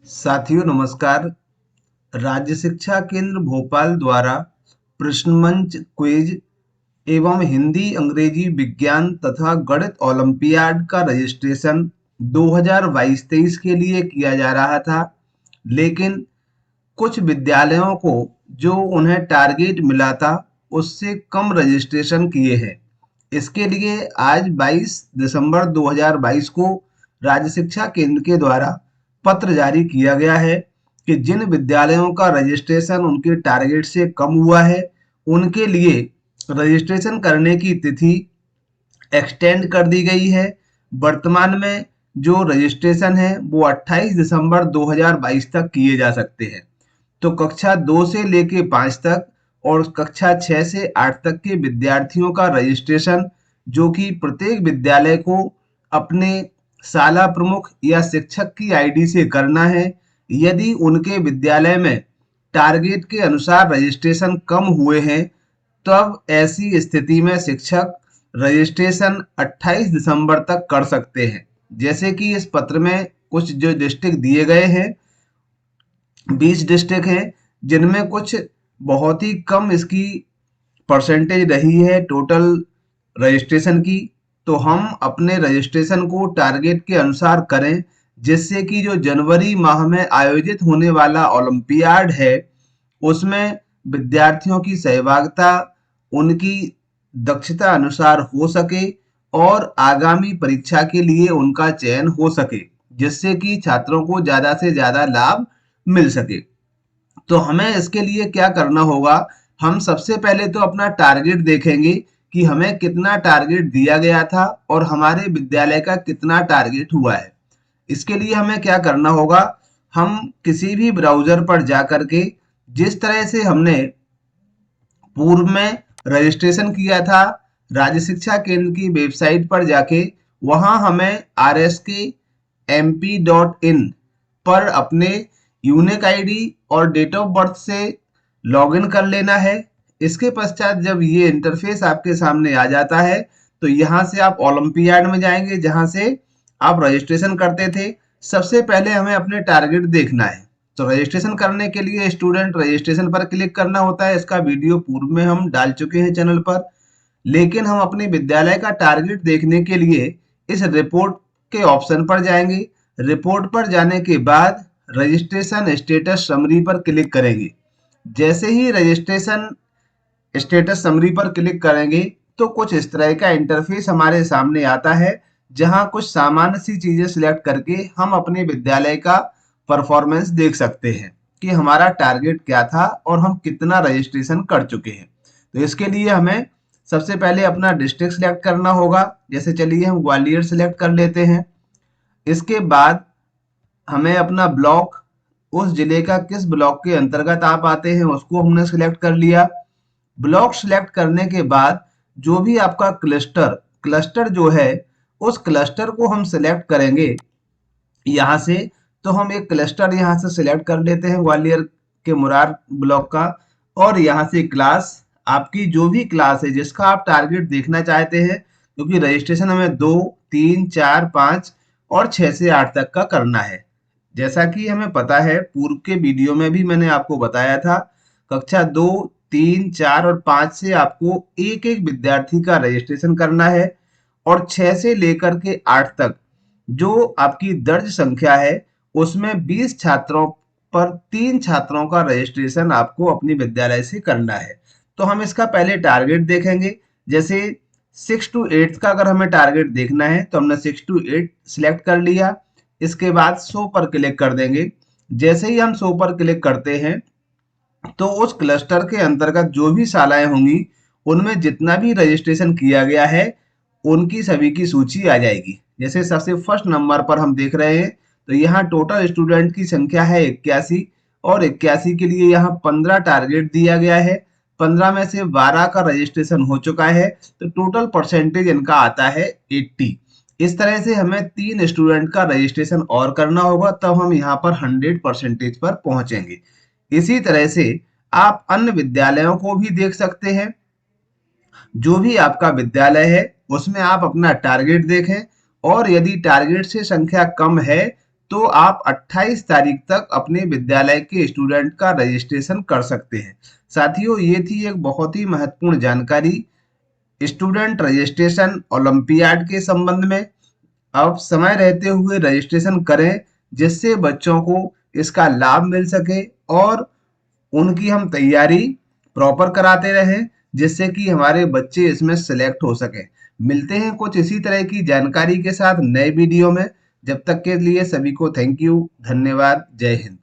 साथियों नमस्कार। राज्य शिक्षा केंद्र भोपाल द्वारा प्रश्न मंच क्विज एवं हिंदी अंग्रेजी विज्ञान तथा गणित ओलंपियाड का रजिस्ट्रेशन 2022-23 के लिए किया जा रहा था, लेकिन कुछ विद्यालयों को जो उन्हें टारगेट मिला था उससे कम रजिस्ट्रेशन किए हैं। इसके लिए आज 22 दिसंबर 2022 को राज्य शिक्षा केंद्र के द्वारा पत्र जारी किया गया है कि जिन विद्यालयों का रजिस्ट्रेशन उनके टारगेट से कम हुआ है उनके लिए रजिस्ट्रेशन करने की तिथि एक्सटेंड कर दी गई है। वर्तमान में जो रजिस्ट्रेशन है वो 28 दिसंबर 2022 तक किए जा सकते हैं। तो कक्षा 2 से लेके 5 तक और कक्षा 6 से 8 तक के विद्यार्थियों का रजिस्ट्रेशन, जो कि प्रत्येक विद्यालय को अपने शाला प्रमुख या शिक्षक की आईडी से करना है। यदि उनके विद्यालय में टारगेट के अनुसार रजिस्ट्रेशन कम हुए हैं, तब ऐसी स्थिति में शिक्षक रजिस्ट्रेशन 28 दिसंबर तक कर सकते हैं। जैसे कि इस पत्र में कुछ जो डिस्ट्रिक्ट दिए गए हैं, 20 डिस्ट्रिक्ट हैं, जिनमें कुछ बहुत ही कम इसकी परसेंटेज रही है टोटल रजिस्ट्रेशन की। तो हम अपने रजिस्ट्रेशन को टारगेट के अनुसार करें, जिससे कि जो जनवरी माह में आयोजित होने वाला ओलंपियाड है उसमें विद्यार्थियों की सहभागिता उनकी दक्षता अनुसार हो सके और आगामी परीक्षा के लिए उनका चयन हो सके, जिससे कि छात्रों को ज़्यादा से ज़्यादा लाभ मिल सके। तो हमें इसके लिए क्या करना होगा, हम सबसे पहले तो अपना टारगेट देखेंगे कि हमें कितना टारगेट दिया गया था और हमारे विद्यालय का कितना टारगेट हुआ है। इसके लिए हमें क्या करना होगा, हम किसी भी ब्राउज़र पर जा कर के जिस तरह से हमने पूर्व में रजिस्ट्रेशन किया था, राज्य शिक्षा केंद्र की वेबसाइट पर जाके वहाँ हमें rskmp.in पर अपने यूनिक आईडी और डेट ऑफ बर्थ से लॉगिन कर लेना है। इसके पश्चात जब ये इंटरफेस आपके सामने आ जाता है तो यहाँ से आप ओलंपियाड में जाएंगे, जहाँ से आप रजिस्ट्रेशन करते थे। सबसे पहले हमें अपने टारगेट देखना है। तो रजिस्ट्रेशन करने के लिए स्टूडेंट रजिस्ट्रेशन पर क्लिक करना होता है। इसका वीडियो पूर्व में हम डाल चुके हैं चैनल पर, लेकिन हम अपने विद्यालय का टारगेट देखने के लिए इस रिपोर्ट के ऑप्शन पर जाएंगे। रिपोर्ट पर जाने के बाद रजिस्ट्रेशन स्टेटस समरी पर क्लिक करेंगे। जैसे ही रजिस्ट्रेशन स्टेटस समरी पर क्लिक करेंगे तो कुछ इस तरह का इंटरफेस हमारे सामने आता है, जहां कुछ सामान्य सी चीजें सिलेक्ट करके हम अपने विद्यालय का परफॉर्मेंस देख सकते हैं कि हमारा टारगेट क्या था और हम कितना रजिस्ट्रेशन कर चुके हैं। तो इसके लिए हमें सबसे पहले अपना डिस्ट्रिक्ट सिलेक्ट करना होगा। जैसे चलिए हम ग्वालियर सिलेक्ट कर लेते हैं। इसके बाद हमें अपना ब्लॉक, उस जिले का किस ब्लॉक के अंतर्गत आप आते हैं उसको हमने सिलेक्ट कर लिया। ब्लॉक सिलेक्ट करने के बाद जो भी आपका क्लस्टर क्लस्टर जो है उस क्लस्टर को हम सिलेक्ट करेंगे यहाँ से। तो हम एक क्लस्टर यहाँ से सिलेक्ट कर लेते हैं ग्वालियर के मुरार ब्लॉक का, और यहाँ से क्लास, आपकी जो भी क्लास है जिसका आप टारगेट देखना चाहते हैं, क्योंकि रजिस्ट्रेशन हमें 2, 3, 4, 5 और 6 से 8 तक का करना है। जैसा कि हमें पता है, पूर्व के वीडियो में भी मैंने आपको बताया था, कक्षा 2, 3, 4 और 5 से आपको एक एक विद्यार्थी का रजिस्ट्रेशन करना है, और 6 से लेकर के 8 तक जो आपकी दर्ज संख्या है उसमें 20 छात्रों पर 3 छात्रों का रजिस्ट्रेशन आपको अपनी विद्यालय से करना है। तो हम इसका पहले टारगेट देखेंगे। जैसे 6 to 8 का अगर हमें टारगेट देखना है तो हमने 6 to 8 सिलेक्ट कर लिया। इसके बाद शो पर क्लिक कर देंगे। जैसे ही हम शो पर क्लिक करते हैं तो उस क्लस्टर के अंतर्गत जो भी शालाएं होंगी उनमें जितना भी रजिस्ट्रेशन किया गया है उनकी सभी की सूची आ जाएगी। जैसे सबसे फर्स्ट नंबर पर हम देख रहे हैं तो यहाँ टोटल स्टूडेंट की संख्या है 81, और 81 के लिए यहाँ 15 टारगेट दिया गया है। 15 में से 12 का रजिस्ट्रेशन हो चुका है, तो टोटल परसेंटेज इनका आता है 80। इस तरह से हमें 3 स्टूडेंट का रजिस्ट्रेशन और करना होगा, तब हम यहाँ पर 100% पर पहुंचेंगे। इसी तरह से आप अन्य विद्यालयों को भी देख सकते हैं। जो भी आपका विद्यालय है उसमें आप अपना टारगेट देखें, और यदि टारगेट से संख्या कम है तो आप 28 तारीख तक अपने विद्यालय के स्टूडेंट का रजिस्ट्रेशन कर सकते हैं। साथियों, ये थी एक बहुत ही महत्वपूर्ण जानकारी स्टूडेंट रजिस्ट्रेशन ओलंपियाड के संबंध में। अब समय रहते हुए रजिस्ट्रेशन करें, जिससे बच्चों को इसका लाभ मिल सके और उनकी हम तैयारी प्रॉपर कराते रहें, जिससे कि हमारे बच्चे इसमें सिलेक्ट हो सके। मिलते हैं कुछ इसी तरह की जानकारी के साथ नए वीडियो में। जब तक के लिए सभी को थैंक यू, धन्यवाद, जय हिंद।